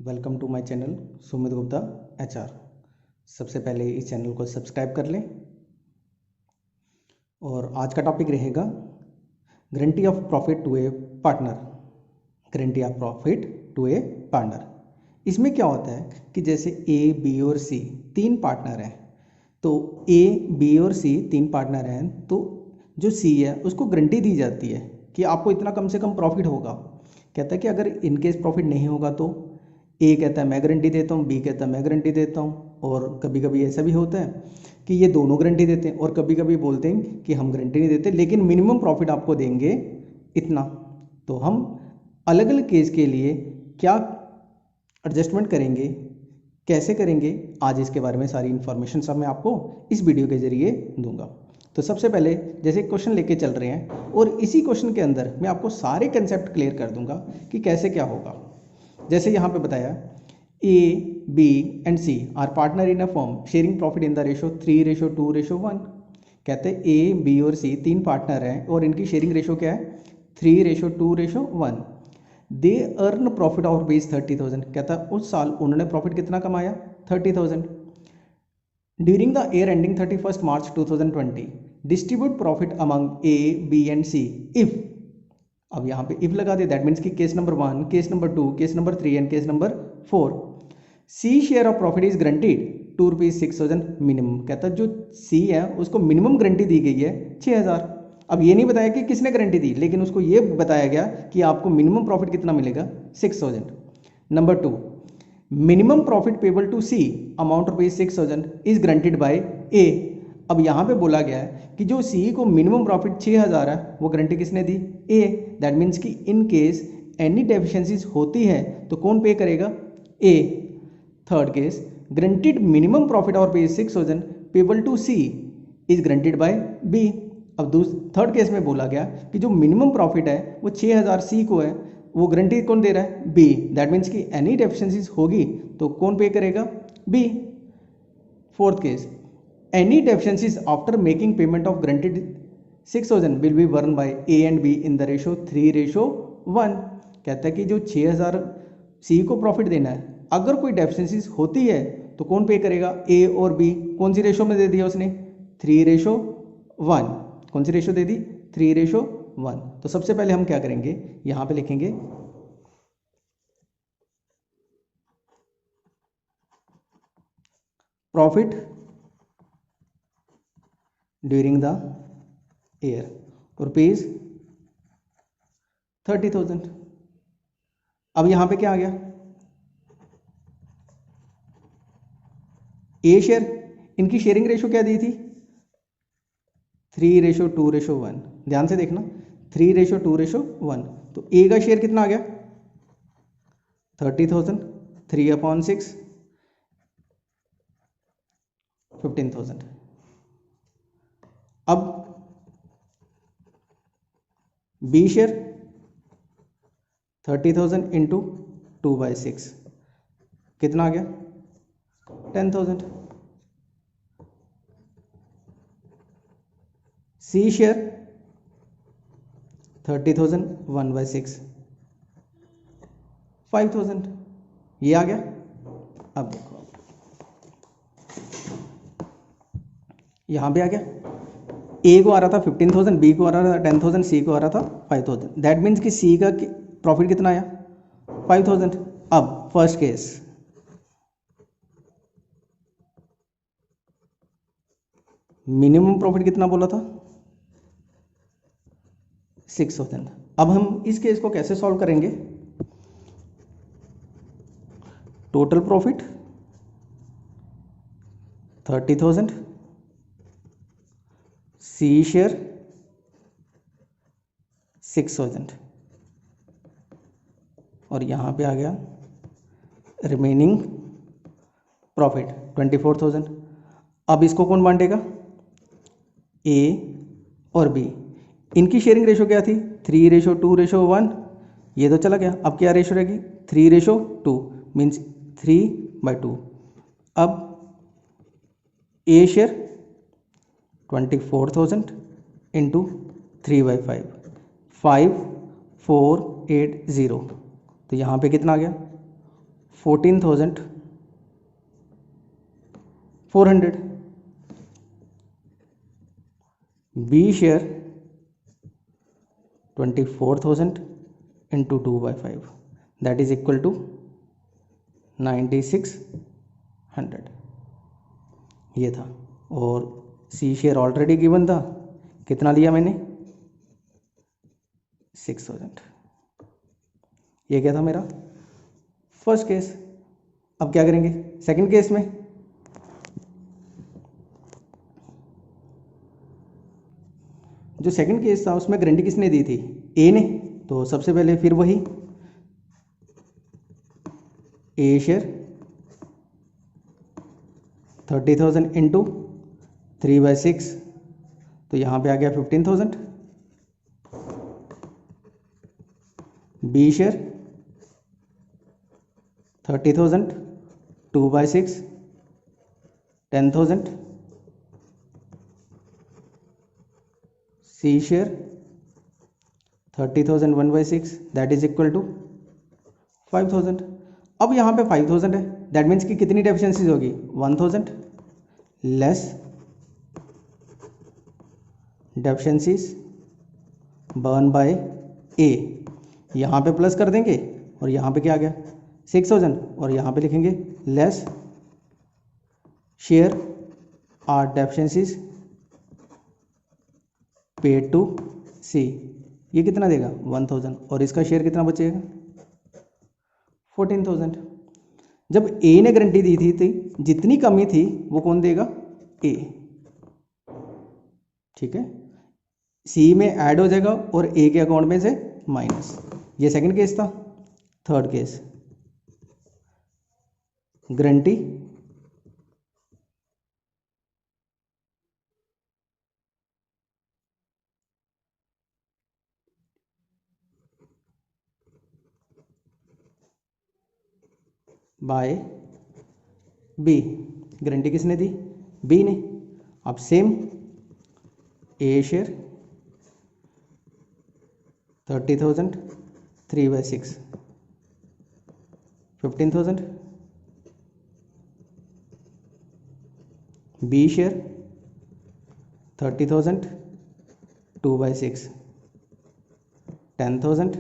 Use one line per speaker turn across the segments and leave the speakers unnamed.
Welcome to my channel Sumit Gupta HR. सबसे पहले इस चैनल को सब्सक्राइब कर लें। और आज का टॉपिक रहेगा guarantee of profit to a partner. Guarantee of profit to a partner, इसमें क्या होता है कि जैसे ए, बी और सी तीन पार्टनर हैं, तो ए, बी और सी तीन पार्टनर हैं, तो जो सी है उसको गारंटी दी जाती है कि आपको इतना कम से कम प्रॉफिट होगा। कहता है कि अगर इनकेस प्रॉफिट नहीं होगा तो ए कहता है मैं गारंटी देता हूँ, बी कहता है मैं गारंटी देता हूँ। और कभी कभी ऐसा भी होता है कि ये दोनों गारंटी देते हैं, और कभी कभी बोलते हैं कि हम गारंटी नहीं देते लेकिन मिनिमम प्रॉफिट आपको देंगे इतना। तो हम अलग अलग केस के लिए क्या एडजस्टमेंट करेंगे, कैसे करेंगे, आज इसके बारे में सारी इन्फॉर्मेशन सब मैं आपको इस वीडियो के जरिए दूंगा। तो सबसे पहले जैसे क्वेश्चन लेके चल रहे हैं, और इसी क्वेश्चन के अंदर मैं आपको सारे कंसेप्ट क्लियर कर दूंगा कि कैसे क्या होगा। जैसे यहाँ पे बताया A, B and C are partner in a firm sharing profit in the ratio 3:2:1। कहते हैं ए, बी और सी तीन पार्टनर हैं और इनकी शेयरिंग रेशो क्या है 3:2:1। They earn profit of rupees 30,000। कहता है उस साल उन्होंने प्रॉफिट कितना कमाया 30,000। During the year ending 31 March 2020 distribute profit among A, B and C if. अब यहाँ पे इफ लगा दे, दैट मीन्स कि case number 1, case number 2, case number 3 and case number 4 C share of profit is guaranteed ₹6,000 minimum. कहता है जो सी है उसको मिनिमम गारंटी दी गई है 6,000। अब ये नहीं बताया कि किसने गारंटी दी, लेकिन उसको ये बताया गया कि आपको मिनिमम प्रॉफिट कितना मिलेगा 6,000। Number 2, minimum profit payable to C amount ₹6,000 is guaranteed by A. अब यहाँ पे बोला गया है कि जो सी को मिनिमम प्रॉफिट 6,000 है वो गारंटी किसने दी, ए। दैट मीन्स कि इन केस एनी डेफिशिएंसीज होती है तो कौन पे करेगा, A. Third case, guaranteed minimum profit और ₹6,000 payable to C is guaranteed by B. अब थर्ड केस में बोला गया कि जो मिनिमम प्रॉफिट है वो 6,000 सी को है, वो गारंटी कौन दे रहा है, बी। दैट मीन्स कि एनी डेफिशिएंसीज होगी तो कौन पे करेगा, B. Fourth case, any deficiencies after making payment of granted 6,000 will be borne by A and B in the ratio 3:1। कहता है कि जो 6,000 सी को प्रॉफिट देना है, अगर कोई डेफिशिएंसीज होती है तो कौन पे करेगा, ए और बी। कौन सी रेशो में दे दिया उसने, 3:1। कौन सी रेशो दे दी, 3:1। तो सबसे पहले हम क्या करेंगे, यहां पे लिखेंगे प्रॉफिट ड्यूरिंग द ईयर ₹30,000। अब यहां पे क्या आ गया, ए शेयर, इनकी शेयरिंग रेशो क्या दी थी 3:2:1। ध्यान से देखना 3:2:1। तो ए का शेयर कितना आ गया 30,000, 3/6 15,000। अब बी शेयर 30,000 इंटू 2/6 कितना आ गया 10,000। C share 30,000 1/6 5,000। ये आ गया। अब देखो यहां पे आ गया, ए को आ रहा था 15,000, बी को आ रहा था 10,000, सी को आ रहा था 5,000। दैट मीन्स कि सी का प्रॉफिट कितना आया 5,000। अब फर्स्ट केस, मिनिमम प्रॉफिट कितना बोला था 6,000। अब हम इस केस को कैसे सॉल्व करेंगे, टोटल प्रॉफिट 30,000, सी शेयर 6,000, और यहां पे आ गया रिमेनिंग प्रॉफिट 24,000। अब इसको कौन बांटेगा, ए और बी। इनकी शेयरिंग रेशो क्या थी 3:2:1। ये तो चला गया, अब क्या रेशो रहेगी 3:2 मीन्स 3/2। अब ए शेयर 24,000 इंटू 3/5 5480। तो यहाँ पे कितना आ गया 14,400. B share 24,000 into 2/5, that is equal to 9600, ये था। और C शेयर ऑलरेडी गिवन था, कितना लिया मैंने, 6000। ये क्या था मेरा फर्स्ट केस। अब क्या करेंगे सेकंड केस में। जो सेकंड केस था उसमें गारंटी किसने दी थी, ए ने। तो सबसे पहले फिर वही ए शेयर 30,000 इंटू 3/6, तो यहाँ पे आ गया 15,000। B share 30,000 2/6 10,000। C share 30,000 1/6, that is equal to 5,000। अब यहाँ पे 5,000 है, दैट मीन्स कि कितनी डेफिशिएंसीज होगी, 1,000 लेस डेफिशिएंसीज बर्न बाय ए। यहाँ पे प्लस कर देंगे और यहाँ पे क्या आ गया 6,000, और यहाँ पे लिखेंगे less share or deficiencies paid to C. ये कितना देगा 1,000, और इसका शेयर कितना बचेगा 14,000। जब ए ने गारंटी दी थी जितनी कमी थी वो कौन देगा, ए, ठीक है। सी में ऐड हो जाएगा और ए के अकाउंट में से माइनस। ये सेकंड केस था। Third case guarantee by B. Guarantee किसने दी, बी ने। अब same A share 30,000 3/6 15,000। B share 30,000 2/6 10,000।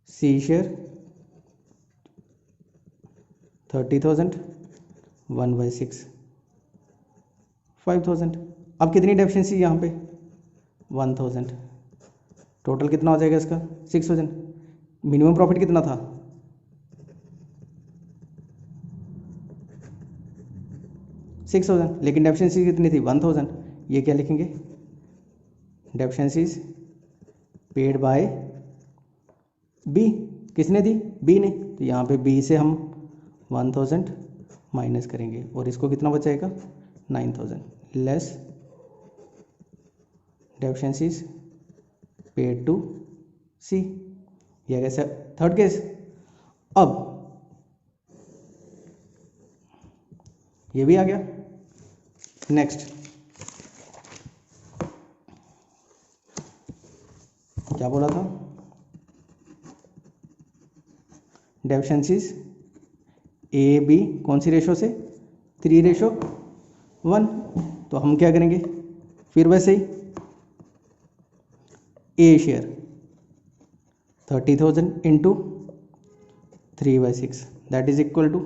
C share 30,000 1/6 5,000। अब कितनी डेफिशिएंसी यहाँ पे 1,000। टोटल कितना हो जाएगा इसका 6,000। मिनिमम प्रॉफिट कितना था 6,000, लेकिन डेफिशिएंसी कितनी थी 1,000। ये क्या लिखेंगे, डेफिशिएंसीज पेड बाय बी। किसने दी, बी ने। तो यहाँ पे बी से हम 1,000 माइनस करेंगे और इसको कितना बचाएगा 9,000 लेस डेफिशिएंसीज पेड टू सी। यह कैसे थर्ड केस। अब ये भी आ गया। नेक्स्ट क्या बोला था, डेफिशिएंसीज ए बी कौन सी रेशो से 3:1। तो हम क्या करेंगे फिर वैसे ही A share 30,000 into 3/6, that is equal to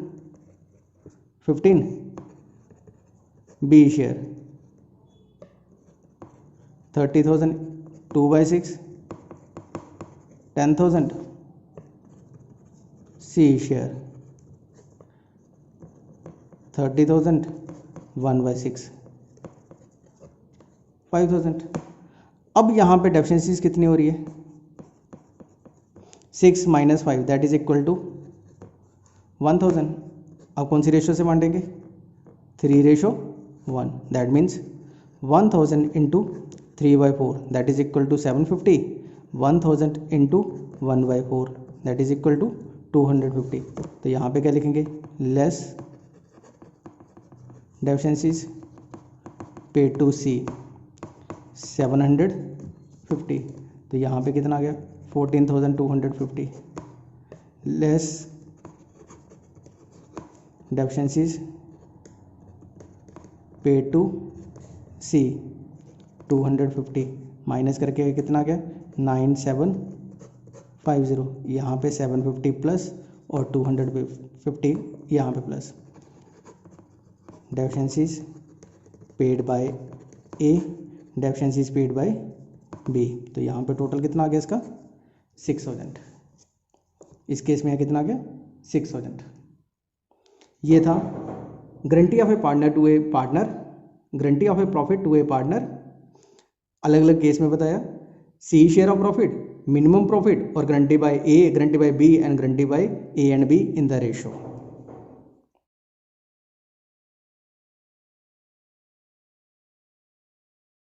15। B share 30,000 2/6 10,000। C share 30,000 1/6 5,000। अब यहाँ पे डेफिशिएंसीज कितनी हो रही है 6 - 5, दैट इज इक्वल टू 1,000। अब कौन सी रेशो से बांटेंगे 3:1, that means 1,000 into 3/4, that is equal to 750। 1,000 into 1/4, that is equal to 250। तो यहाँ पे क्या लिखेंगे less deficiencies paid to C 750। तो यहाँ पे कितना आ गया 14,250 less deficiencies paid to C 250 minus करके कितना गया 9750, यहाँ पे 750 प्लस और 250 यहाँ पे plus. Deficiencies paid by A, deficiencies paid by B, तो यहाँ पे टोटल कितना आ गया इसका 6000। इस केस में कितना आ गया 6000। ये था guarantee of a partner to a partner, guarantee of a profit to a partner. अलग अलग केस में बताया, C share of profit, minimum profit और guarantee by A, guarantee by B and guarantee by A and B in the ratio.